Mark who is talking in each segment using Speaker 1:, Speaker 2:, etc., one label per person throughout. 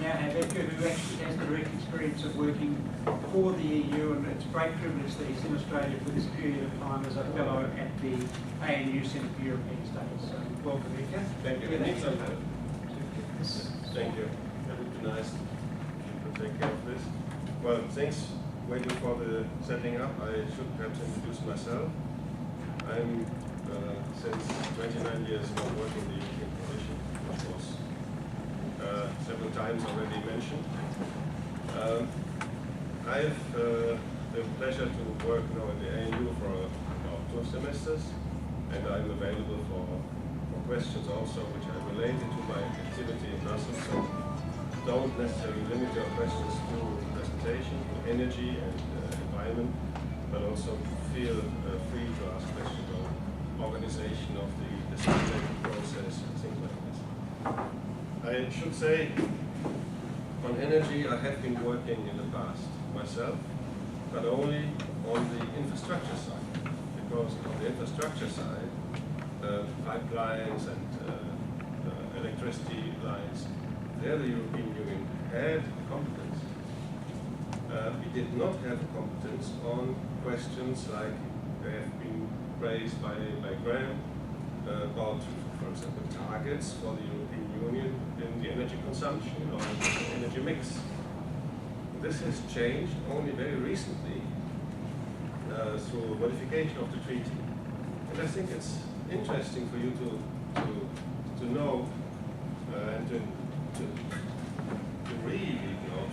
Speaker 1: now have Edgar, who actually has the direct experience of working for the EU, and it's a great privilege that he's in Australia for this period of time as a fellow at the ANU Centre for European Studies. So welcome, Edgar.
Speaker 2: Thank you. Thank you. That would be nice if you could take care of this. Well, thanks. Waiting for the setting up, I should perhaps introduce myself. I'm since 29 years now working in the European Commission, which was several times already mentioned. I have the pleasure to work now in the ANU for about 2 semesters, and I'm available for questions also which are related to my activity in Brussels. So don't necessarily limit your questions to presentation, to energy and environment, but also feel free to ask questions on organization of the decision-making process and things like this. I should say, on energy I have been working in the past myself, but only on the infrastructure side, because on the infrastructure side, pipelines and electricity lines, there the European Union had competence. We did not have competence on questions like they have been raised by Graham about, for example, targets for the European Union in the energy consumption or the energy mix. This has changed only very recently through modification of the treaty. And I think it's interesting for you to know and to read or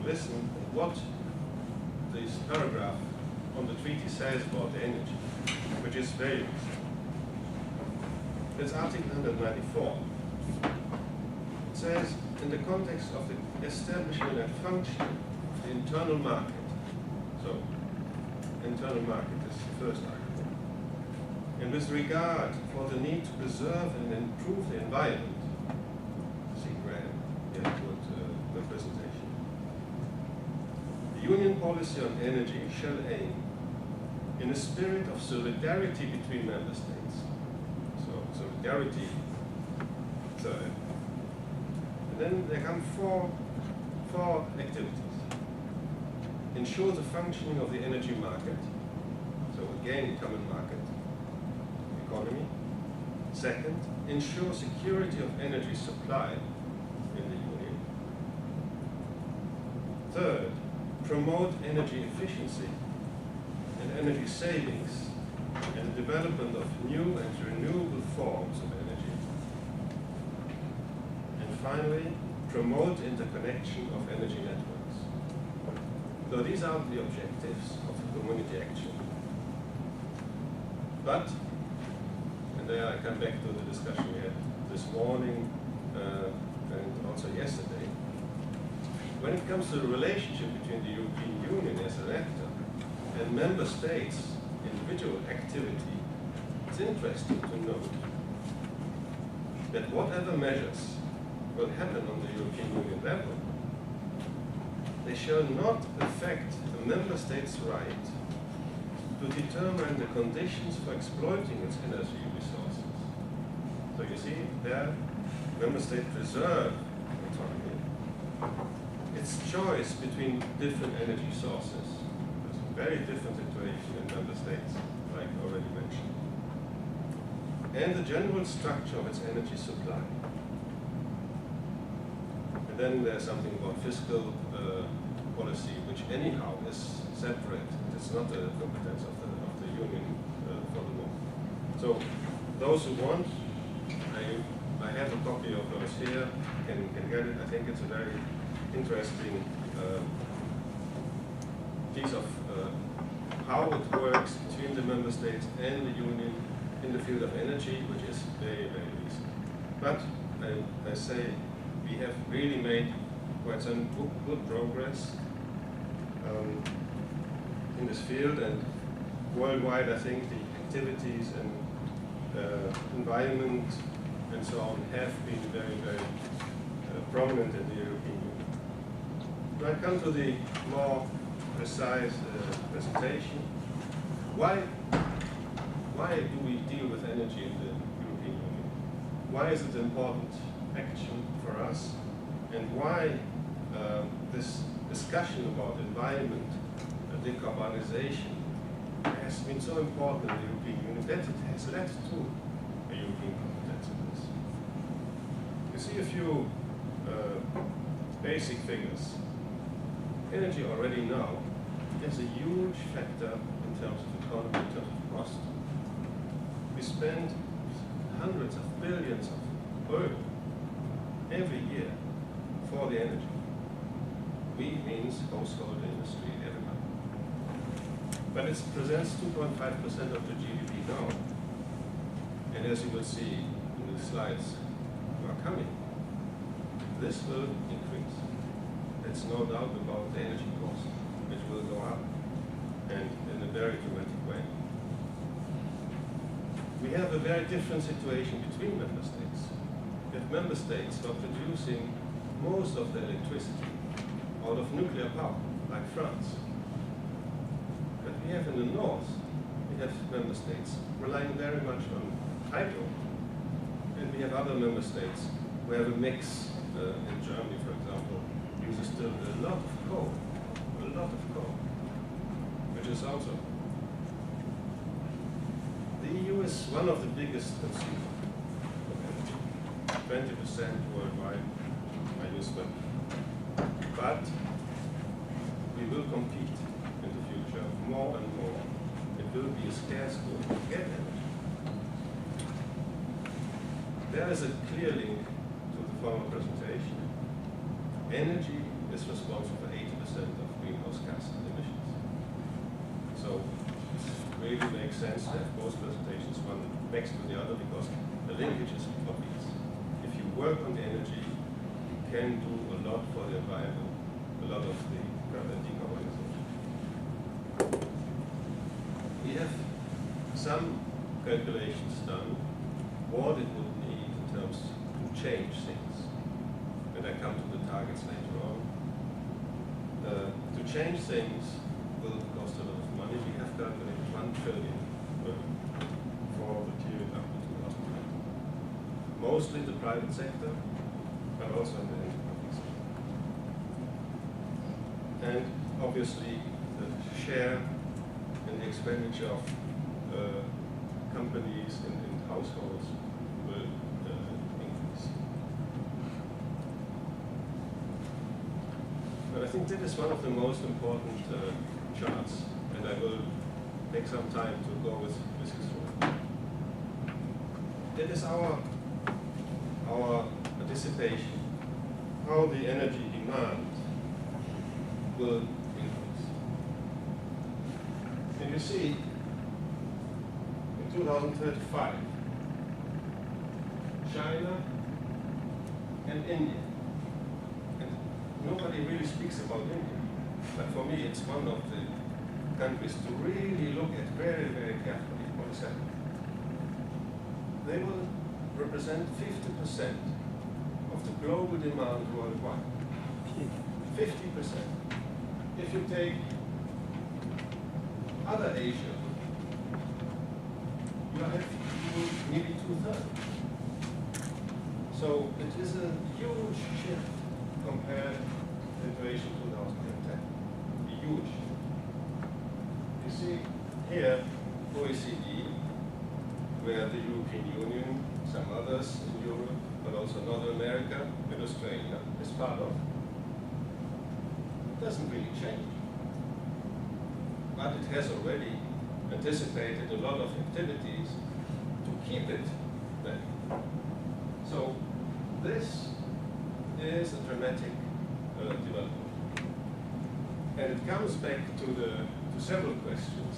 Speaker 2: to listen what this paragraph on the treaty says about the energy, which is very recent. It's Article 194. It says, in the context of the establishment and function of the internal market. So, internal market is the first article. And with regard for the need to preserve and improve the environment, see Graham, yeah, good presentation. The Union policy on energy shall aim in a spirit of solidarity between member states. So, solidarity, third. And then there come four activities. Ensure the functioning of the energy market. So again, common market economy. Second, ensure security of energy supply in the Union. Third, promote energy efficiency and energy savings and the development of new and renewable forms of energy. And finally, promote interconnection of energy networks. So these are the objectives of community action. But, and there I come back to the discussion we had this morning and also yesterday, when it comes to the relationship between the European Union as an actor and member states' individual activity, it's interesting to note that whatever measures will happen on the European Union level, they shall not affect a member state's right to determine the conditions for exploiting its energy resources. So you see, there, member states preserve autonomy. Its choice between different energy sources. There's a very different situation in member states, like already mentioned. And the general structure of its energy supply. And then there's something about fiscal policy, which anyhow is separate. It's not a competence of the Union for the moment. So those who want, I have a copy of those here, can get it. I think it's a very interesting piece of how it works between the member states and the Union in the field of energy, which is very, very recent. But I say we have really made quite some good progress in this field, and worldwide I think the activities and environment and so on have been very, very prominent in the European Union. When I come to the more precise presentation, why do we deal with energy in the European Union? Why is it important action for us? And why this discussion about environment, decarbonization, has been so important in the European Union, that it has led to a European competence in this. You see a few basic figures. Energy already now is a huge factor in terms of economy, in terms of cost. We spend hundreds of billions of euro every year for the energy. We means household industry, everybody. But it presents 2.5% of the GDP now. And as you will see in the slides that are coming, this will increase. There's no doubt about the energy cost, which will go up, and in a very dramatic way. We have a very different situation between member states. We have member states who are producing most of their electricity out of nuclear power, like France. But we have in the north, we have member states relying very much on hydro. And we have other member states who have a mix. In Germany, for example, uses still a lot of coal, which is also. The EU is one of the biggest consumers of energy, 20% worldwide, I use them. But we will compete in the future more and more. It will be a scarce good to get energy. There is a clear link to the former presentation. Energy is responsible for 80% of greenhouse gas emissions. So it really makes sense to have both presentations, one next to the other, because the linkage is obvious. If you work on the energy, you can do a lot for the environment, a lot of the decarbonization. We have some calculations done, what it would need in terms to change things. And I come to the targets later on. To change things will cost a lot of money. We have calculated 1 trillion for the period up to 2020. Mostly the private sector, but also in the public sector. And obviously the share in the expenditure of companies in households will increase. But I think that is one of the most important charts, and I will take some time to go with this history. That is our anticipation, how the energy demand will increase. And you see, in 2035, China and India. And nobody really speaks about India. But for me, it's one of the countries to really look at very, very carefully what is happening. They will represent 50% of the global demand worldwide. 50%. If you take other Asia, you have nearly 2/3. So it is a huge shift compared to the situation 2010. Huge. You see here OECD, where the European Union, some others in Europe, but also North America and Australia is part of. It doesn't really change. But it has already anticipated a lot of activities to keep it there. So this is a dramatic development. And it comes back to several questions.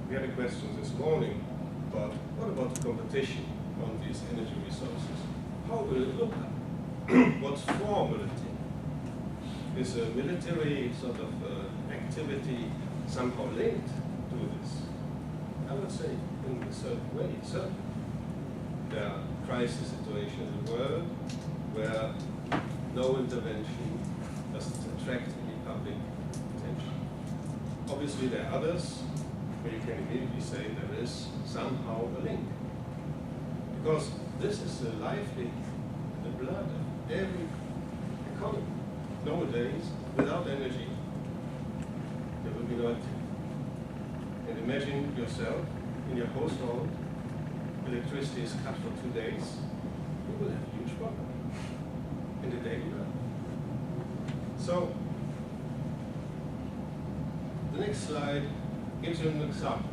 Speaker 2: We had a question this morning about what about the competition on these energy resources? How will it look like? What form will it take? Is a military sort of activity somehow linked to this? I would say in a certain way, certainly. There are crisis situations in the world where no intervention doesn't attract any public attention. Obviously there are others where you can immediately say there is somehow a link. Because this is the life link, the blood of every economy. nowadays, without energy, there will be no activity. And imagine yourself in your household, electricity is cut for 2 days, you will have a huge problem in the daily life. So, the next slide gives you an example.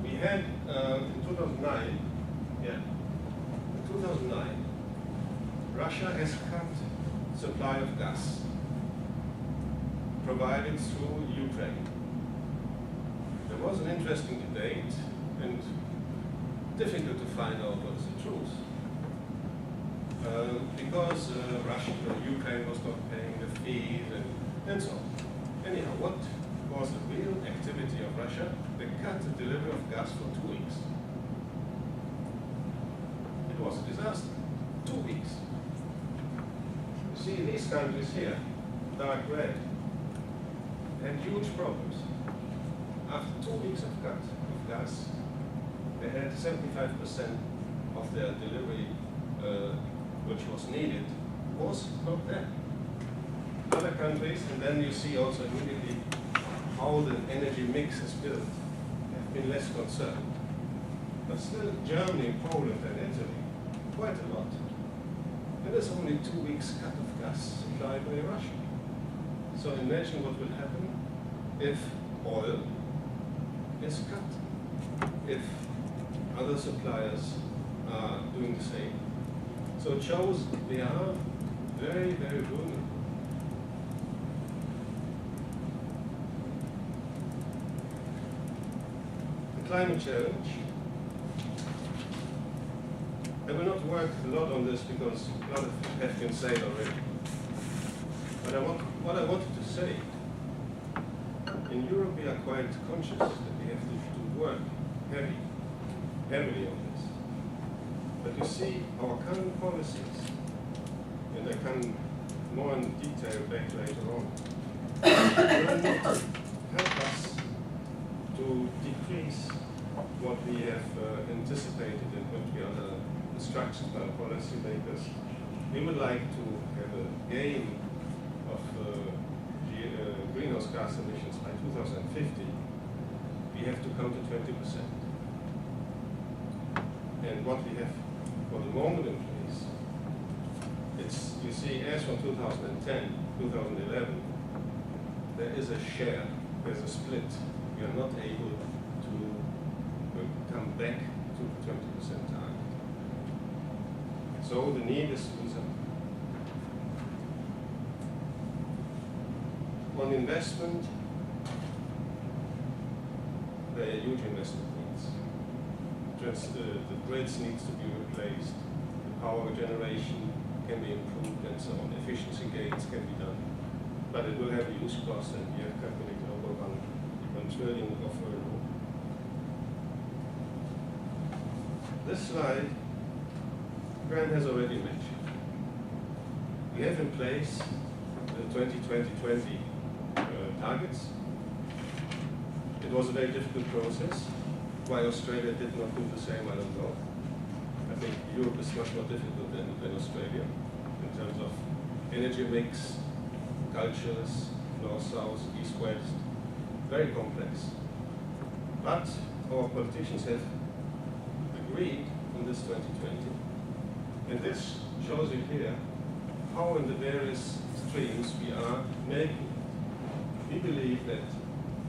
Speaker 2: We had in 2009, Russia has cut supply of gas provided through Ukraine. There was an interesting debate and difficult to find out what is the truth. Because Ukraine was not paying the fees and so on. Anyhow, what was the real activity of Russia? They cut the delivery of gas for 2 weeks. It was a disaster. 2 weeks. You see these countries here, dark red, had huge problems. After 2 weeks of cut of gas, they had 75% of their delivery, which was needed, was not there. Other countries, and then you see also immediately how the energy mix is built, have been less concerned. But still, Germany, Poland, and Italy, quite a lot. And there's only 2 weeks cut of gas supplied by Russia. So imagine what will happen if oil is cut, if other suppliers are doing the same. So it shows they are very, very vulnerable. The climate challenge. I will not work a lot on this because a lot of it has been said already. But what I wanted to say, in Europe we are quite conscious that we have to work heavily on this. But you see, our current policies, and I come more in detail back later on, will not help us to decrease what we have anticipated and what we are instructed by policymakers. We would like to have a gain of greenhouse gas emissions by 2050. We have to come to 20%. And what we have for the moment in place, it's, you see, as from 2010, 2011, there is a share, there's a split. We are not able to come back to the 20% target. So the need is to do something. On investment, there are huge investment needs. Just the grids needs to be replaced, the power generation can be improved and so on. Efficiency gains can be done, but it will have a huge cost, and we have calculated over 1 trillion of euro. This slide, Graham has already mentioned. We have in place the 2020 targets. It was a very difficult process. Why Australia did not do the same, I don't know. I think Europe is much more difficult than Australia in terms of energy mix, cultures, north-south, east-west, very complex. But our politicians have agreed on this 2020. And this shows you here how in the various streams we are making. We believe that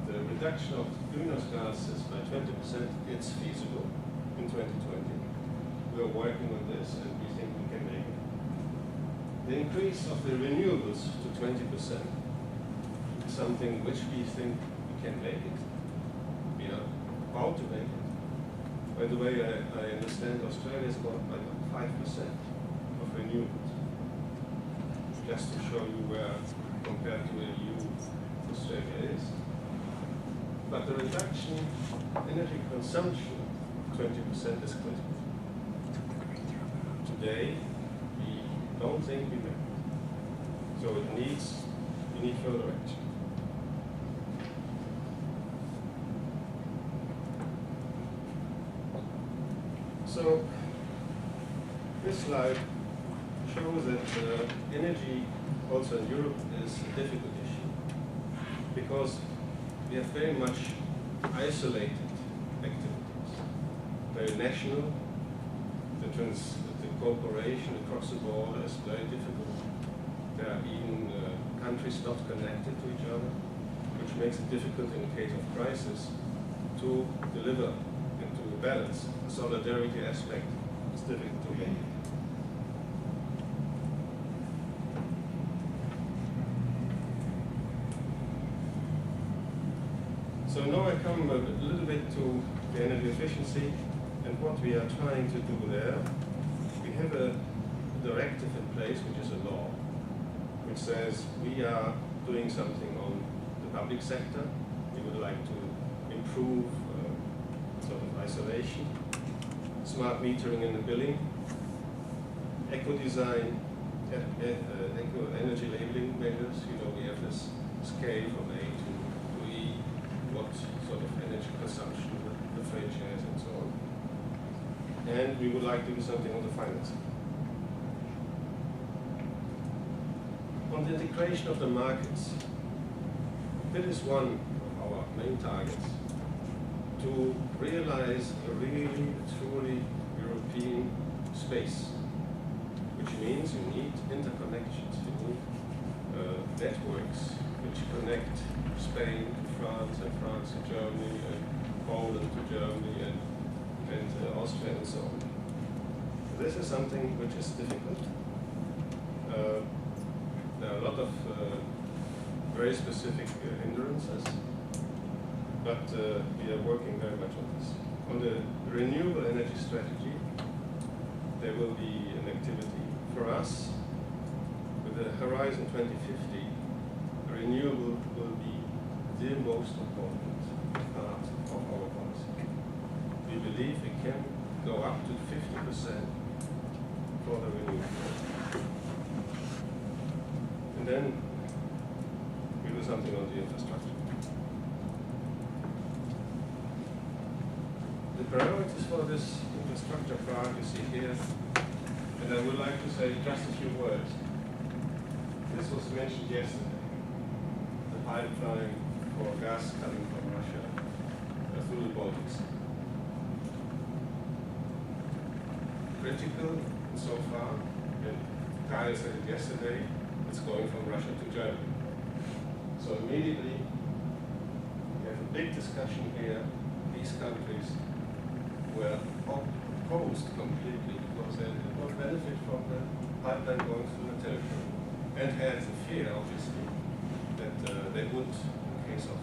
Speaker 2: the reduction of greenhouse gases by 20% is feasible in 2020. We are working on this and we think we can make it. The increase of the renewables to 20% is something which we think we can make it. We are about to make it. By the way, I understand Australia is about 5% of renewables. Just to show you where, compared to the EU, Australia is. But the reduction in energy consumption, 20% is critical. Today, we don't think we make it. So we need further action. So this slide shows show that energy also in Europe is a difficult issue because we have very much isolated activities, very national. The cooperation across the border is very difficult. There are even countries not connected to each other, which makes it difficult in case of crisis to deliver and to balance. The solidarity aspect is difficult to make. So now I come a little bit to the energy efficiency and what we are trying to do there. We have a directive in place, which is a law, which says we are doing something on the public sector. We would like to improve sort of isolation, smart metering in the billing, eco-design, eco-energy labeling measures. You know, we have this scale from A to E, what sort of energy consumption the fridge has and so on. And we would like to do something on the financing. On the integration of the markets, that is one of our main targets, to realize a really, truly European space, which means you need interconnections, you need networks which connect Spain to France and France to Germany and Poland to Germany and Austria and so on. This is something which is difficult. There are a lot of very specific hindrances, but we are working very much on this. On the renewable energy strategy, there will be an activity for us with the Horizon 2050. Renewable will be the most important part of our policy. We believe we can go up to 50% for the renewable. And then we do something on the infrastructure. The priorities for this infrastructure part you see here, and I would like to say just a few words. This was mentioned yesterday, the pipeline for gas coming from Russia through the Baltics. Critical so far, and Kyle said it yesterday, it's going from Russia to Germany. So immediately, we have a big discussion here. These countries were opposed completely because they did not benefit from the pipeline going through the territory and had the fear, obviously, that they would, in case of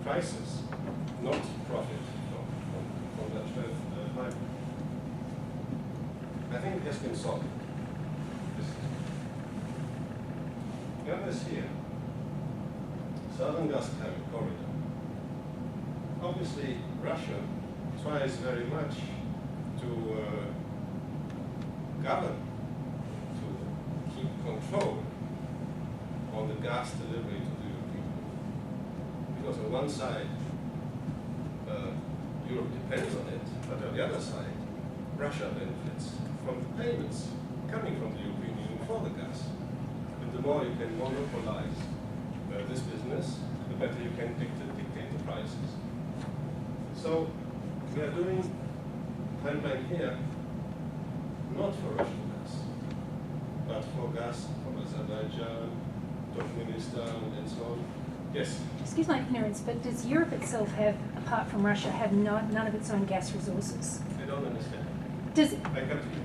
Speaker 2: crisis, not profit from that pipeline. I think it has been solved. The other is here, Southern Gas Corridor. Obviously, Russia tries very much to govern, to keep control on the gas delivery to the European Union. Because on one side, Europe depends on it, but on the other side, Russia benefits from the payments coming from the European Union for the gas. And the more you can monopolize this business, the better you can dictate the prices. So we are doing pipeline here, not for Russian gas, but for gas from Azerbaijan, Turkmenistan, and so on. Yes?
Speaker 3: Excuse my ignorance, but does Europe itself have, apart from Russia, have none of its own gas resources?
Speaker 2: I don't understand. I come to you.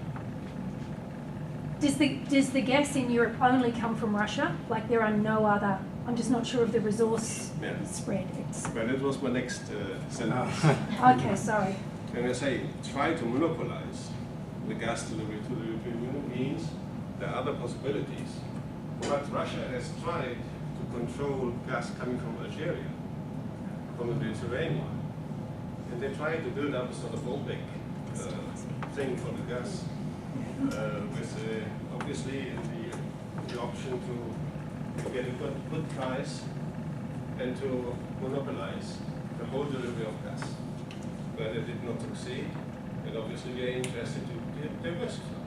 Speaker 3: Does the gas in Europe only come from Russia? Like there are no other, I'm just not sure of the resource spread.
Speaker 2: But that was my next sentence.
Speaker 3: Okay, sorry.
Speaker 2: And I say, try to monopolize the gas delivery to the European Union means there are other possibilities. But Russia has tried to control gas coming from Algeria, from the Mediterranean. And they tried to build up a sort of OPEC thing for the gas, with obviously the option to get a good price and to monopolize the whole delivery of gas. But it did not succeed, and obviously we are interested to diversify.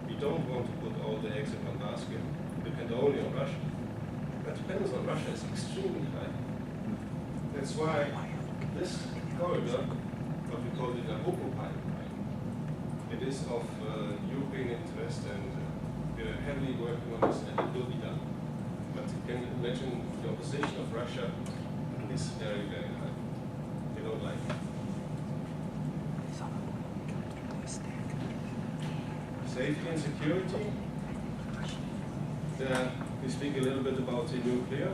Speaker 2: We don't want to put all the eggs in one basket, depend only on Russia. But dependence on Russia is extremely high. That's why this corridor, what we call the Nabucco pipeline, it is of European interest, and we are heavily working on this, and it will be done. But you can imagine the opposition of Russia is very, very high. They don't like it. Safety and security. There we speak a little bit about the nuclear.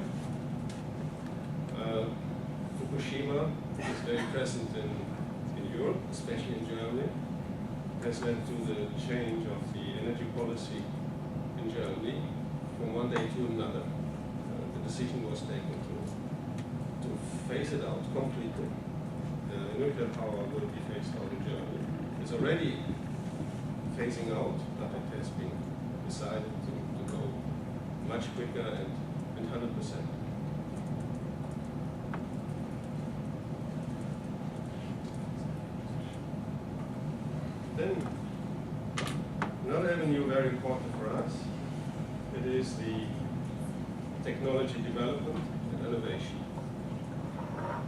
Speaker 2: Fukushima is very present in Europe, especially in Germany. Has led to the change of the energy policy in Germany from one day to another. The decision was taken to phase it out completely. Nuclear power will be phased out in Germany. It's already phasing out, but it has been decided to go much quicker and 100%. Then, another avenue very important for us, it is the technology development and innovation.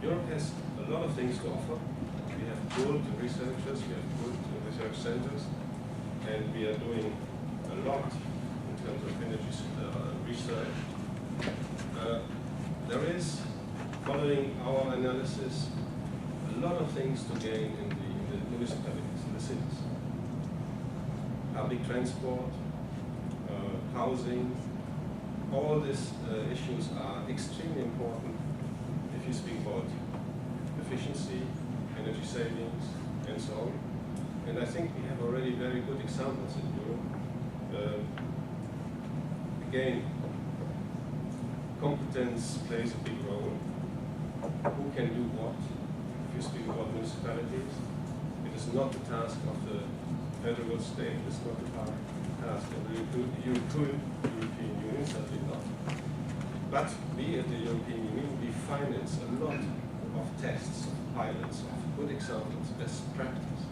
Speaker 2: Europe has a lot of things to offer. We have good researchers, we have good research centers, and we are doing a lot in terms of energy research. There is, following our analysis, a lot of things to gain in the municipalities, in the cities. Public transport, housing, all these issues are extremely important if you speak about efficiency, energy savings, and so on. And I think we have already very good examples in Europe. Again, competence plays a big role. Who can do what? If you speak about municipalities, it is not the task of the federal state, it is not the task of the European Union, certainly not. But we at the European Union, we finance a lot of tests, of pilots, of good examples, best practice.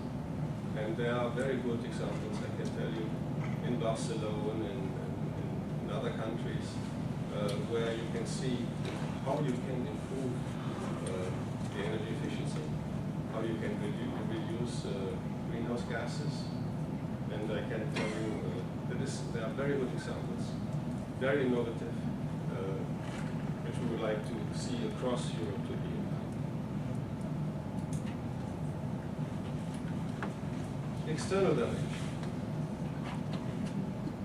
Speaker 2: And there are very good examples, I can tell you, in Barcelona and in other countries, where you can see how you can improve the energy efficiency, how you can reduce greenhouse gases. And I can tell you there are very good examples, very innovative, which we would like to see across Europe to be implemented. External dimension.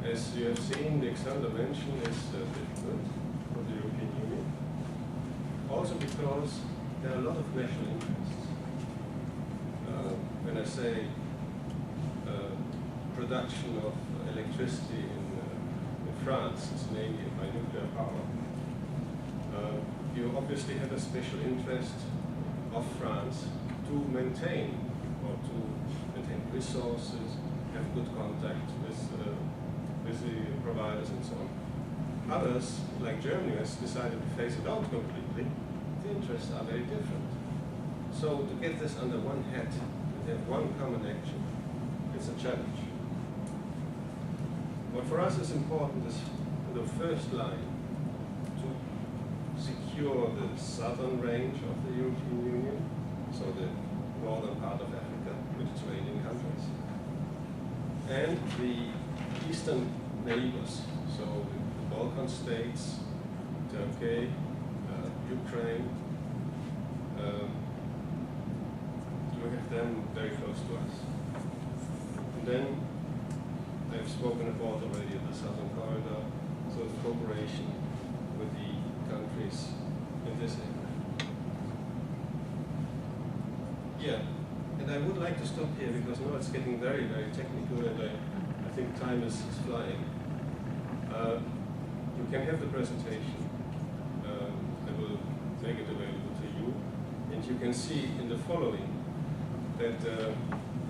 Speaker 2: As you have seen, the external dimension is difficult for the European Union. Also because there are a lot of national interests. When I say production of electricity in France is mainly by nuclear power, you obviously have a special interest of France to maintain resources, have good contact with the providers and so on. Others, like Germany, has decided to phase it out completely. The interests are very different. So to get this under one hat, and have one common action, it's a challenge. What for us is important is, in the first line, to secure the southern range of the European Union, so the northern part of Africa, Mediterranean countries, and the eastern neighbors, so the Balkan states, Turkey, Ukraine, we have them very close to us. And then I've spoken about already the southern corridor, so the cooperation with the countries in this area. Yeah, and I would like to stop here because now it's getting very, very technical, and I think time is flying. You can have the presentation. I will make it available to you, and you can see in the following that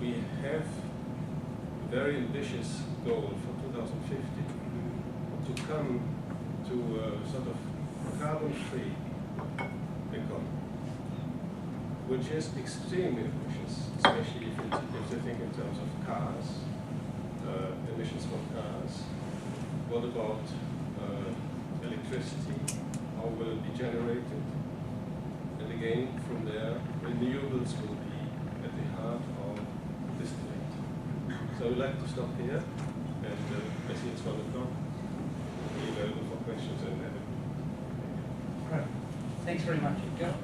Speaker 2: we have a very ambitious goal for 2050 to come to a sort of carbon-free economy, which is extremely ambitious, especially if you think in terms of cars, emissions from cars? What about electricity? How will it be generated? And again, from there, renewables will be at the heart of this debate. So I would like to stop here, and I see it's 1 o'clock. Be available for questions and
Speaker 1: Great. Thanks very much, Edgar.